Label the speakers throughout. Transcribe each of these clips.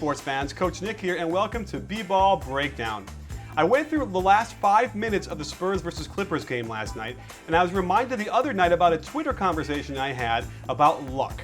Speaker 1: sports fans, Coach Nick here, and welcome to B-Ball Breakdown. I went through the last 5 minutes of the Spurs versus Clippers game last night, and I was reminded the other night about a Twitter conversation I had about luck.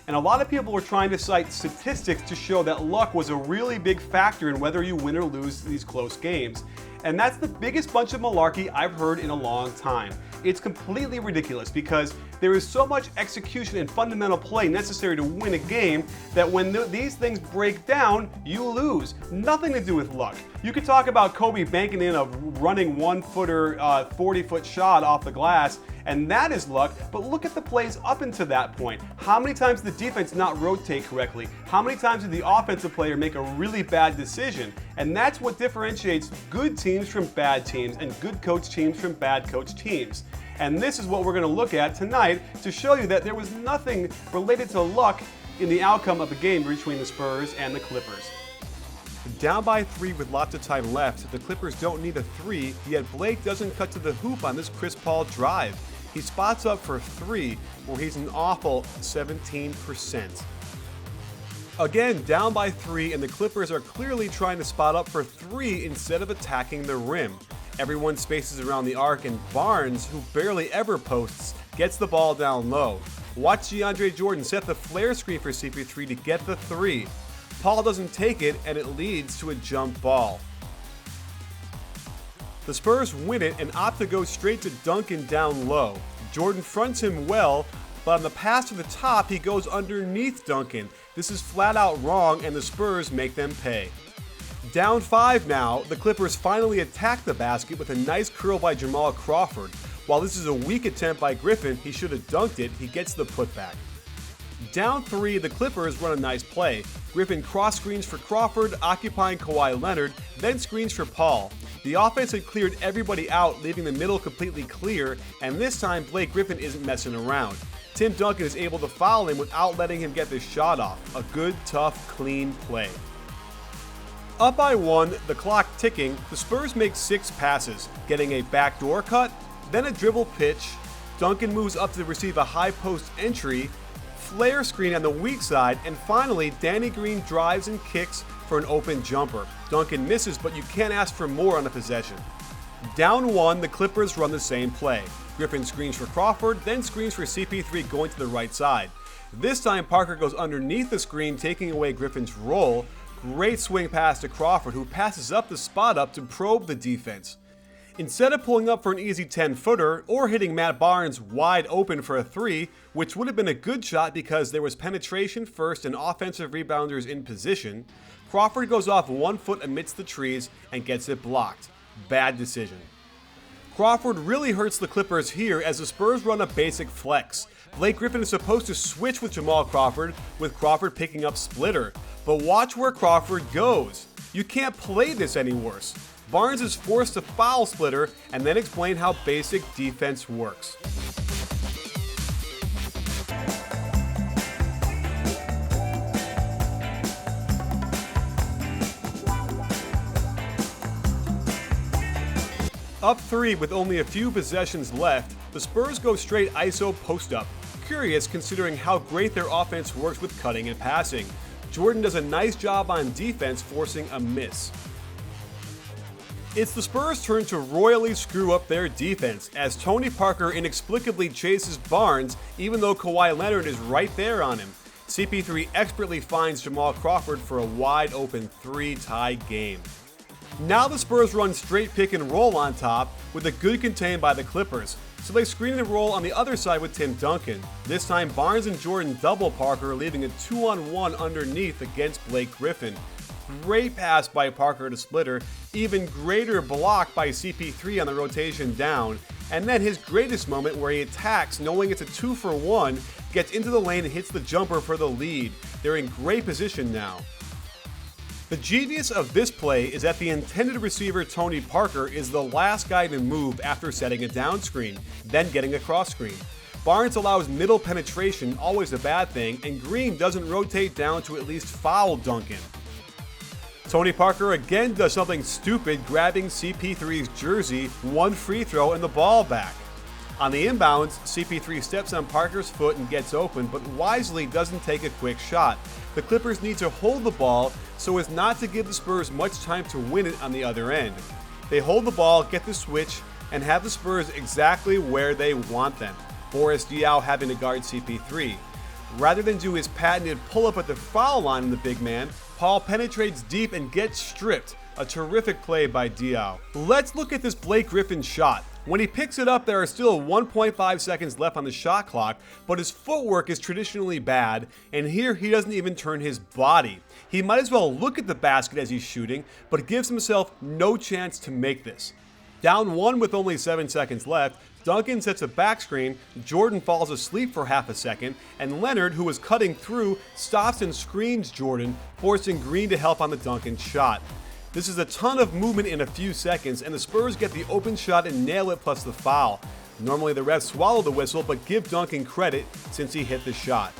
Speaker 1: And a lot of people were trying to cite statistics to show that luck was a really big factor in whether you win or lose these close games. And that's the biggest bunch of malarkey I've heard in a long time. It's completely ridiculous because there is so much execution and fundamental play necessary to win a game that when these things break down, you lose. Nothing to do with luck. You could talk about Kobe banking in a running 1-footer, 40-foot shot off the glass, and that is luck, but look at the plays up until that point. How many times did the defense not rotate correctly? How many times did the offensive player make a really bad decision? And that's what differentiates good teams from bad teams and good coach teams from bad coach teams. And this is what we're going to look at tonight to show you that there was nothing related to luck in the outcome of the game between the Spurs and the Clippers. Down by 3 with lots of time left, the Clippers don't need a 3, yet Blake doesn't cut to the hoop on this Chris Paul drive. He spots up for 3, where he's an awful 17%. Again, down by 3, and the Clippers are clearly trying to spot up for 3 instead of attacking the rim. Everyone spaces around the arc, and Barnes, who barely ever posts, gets the ball down low. Watch DeAndre Jordan set the flare screen for CP3 to get the 3. Paul doesn't take it, and it leads to a jump ball. The Spurs win it and opt to go straight to Duncan down low. Jordan fronts him well, but on the pass to the top, he goes underneath Duncan. This is flat out wrong, and the Spurs make them pay. Down 5 now, the Clippers finally attack the basket with a nice curl by Jamal Crawford. While this is a weak attempt by Griffin, he should have dunked it, he gets the putback. Down 3, the Clippers run a nice play. Griffin cross screens for Crawford, occupying Kawhi Leonard, then screens for Paul. The offense had cleared everybody out, leaving the middle completely clear, and this time Blake Griffin isn't messing around. Tim Duncan is able to foul him without letting him get the shot off. A good, tough, clean play. Up by 1, the clock ticking, the Spurs make 6 passes, getting a backdoor cut, then a dribble pitch. Duncan moves up to receive a high post entry, flare screen on the weak side, and finally Danny Green drives and kicks for an open jumper. Duncan misses, but you can't ask for more on a possession. Down 1, the Clippers run the same play. Griffin screens for Crawford, then screens for CP3 going to the right side. This time Parker goes underneath the screen, taking away Griffin's roll. Great swing pass to Crawford, who passes up the spot up to probe the defense. Instead of pulling up for an easy 10-footer or hitting Matt Barnes wide open for a 3, which would have been a good shot because there was penetration first and offensive rebounders in position, Crawford goes off 1 foot amidst the trees and gets it blocked. Bad decision. Crawford really hurts the Clippers here as the Spurs run a basic flex. Blake Griffin is supposed to switch with Jamal Crawford, with Crawford picking up splitter. But watch where Crawford goes. You can't play this any worse. Barnes is forced to foul splitter and then explain how basic defense works. Up 3 with only a few possessions left, the Spurs go straight ISO post-up. Curious considering how great their offense works with cutting and passing. Jordan does a nice job on defense, forcing a miss. It's the Spurs' turn to royally screw up their defense as Tony Parker inexplicably chases Barnes even though Kawhi Leonard is right there on him. CP3 expertly finds Jamal Crawford for a wide open 3-tie game. Now the Spurs run straight pick and roll on top with a good contain by the Clippers. So they screen and roll on the other side with Tim Duncan. This time Barnes and Jordan double Parker, leaving a 2-on-1 underneath against Blake Griffin. Great pass by Parker to splitter, even greater block by CP3 on the rotation down, and then his greatest moment where he attacks knowing it's a 2-for-1, gets into the lane and hits the jumper for the lead. They're in great position now. The genius of this play is that the intended receiver Tony Parker is the last guy to move after setting a down screen, then getting a cross screen. Barnes allows middle penetration, always a bad thing, and Green doesn't rotate down to at least foul Duncan. Tony Parker again does something stupid, grabbing CP3's jersey, 1 free throw and the ball back. On the inbounds, CP3 steps on Parker's foot and gets open, but wisely doesn't take a quick shot. The Clippers need to hold the ball so as not to give the Spurs much time to win it on the other end. They hold the ball, get the switch, and have the Spurs exactly where they want them. Boris Diaw having to guard CP3. Rather than do his patented pull-up at the foul line in the big man, Paul penetrates deep and gets stripped. A terrific play by Diaw. Let's look at this Blake Griffin shot. When he picks it up, there are still 1.5 seconds left on the shot clock, but his footwork is traditionally bad, and here he doesn't even turn his body. He might as well look at the basket as he's shooting, but gives himself no chance to make this. Down one with only 7 seconds left, Duncan sets a back screen, Jordan falls asleep for half a second, and Leonard, who was cutting through, stops and screens Jordan, forcing Green to help on the Duncan shot. This is a ton of movement in a few seconds, and the Spurs get the open shot and nail it plus the foul. Normally the refs swallow the whistle, but give Duncan credit since he hit the shot.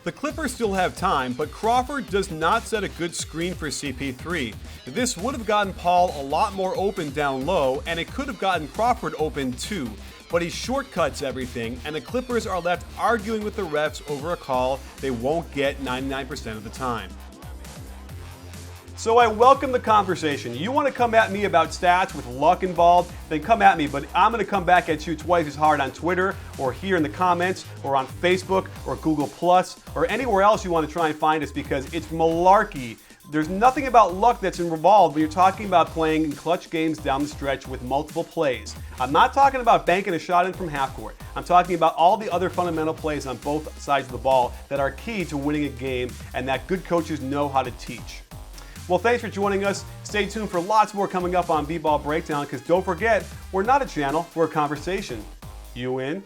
Speaker 1: The Clippers still have time, but Crawford does not set a good screen for CP3. This would have gotten Paul a lot more open down low, and it could have gotten Crawford open too. But he shortcuts everything, and the Clippers are left arguing with the refs over a call they won't get 99% of the time. So I welcome the conversation. You want to come at me about stats with luck involved, then come at me, but I'm going to come back at you twice as hard on Twitter or here in the comments or on Facebook or Google Plus or anywhere else you want to try and find us, because it's malarkey. There's nothing about luck that's involved when you're talking about playing in clutch games down the stretch with multiple plays. I'm not talking about banking a shot in from half court. I'm talking about all the other fundamental plays on both sides of the ball that are key to winning a game and that good coaches know how to teach. Well, thanks for joining us. Stay tuned for lots more coming up on B-Ball Breakdown, because don't forget, we're not a channel, we're a conversation. You in?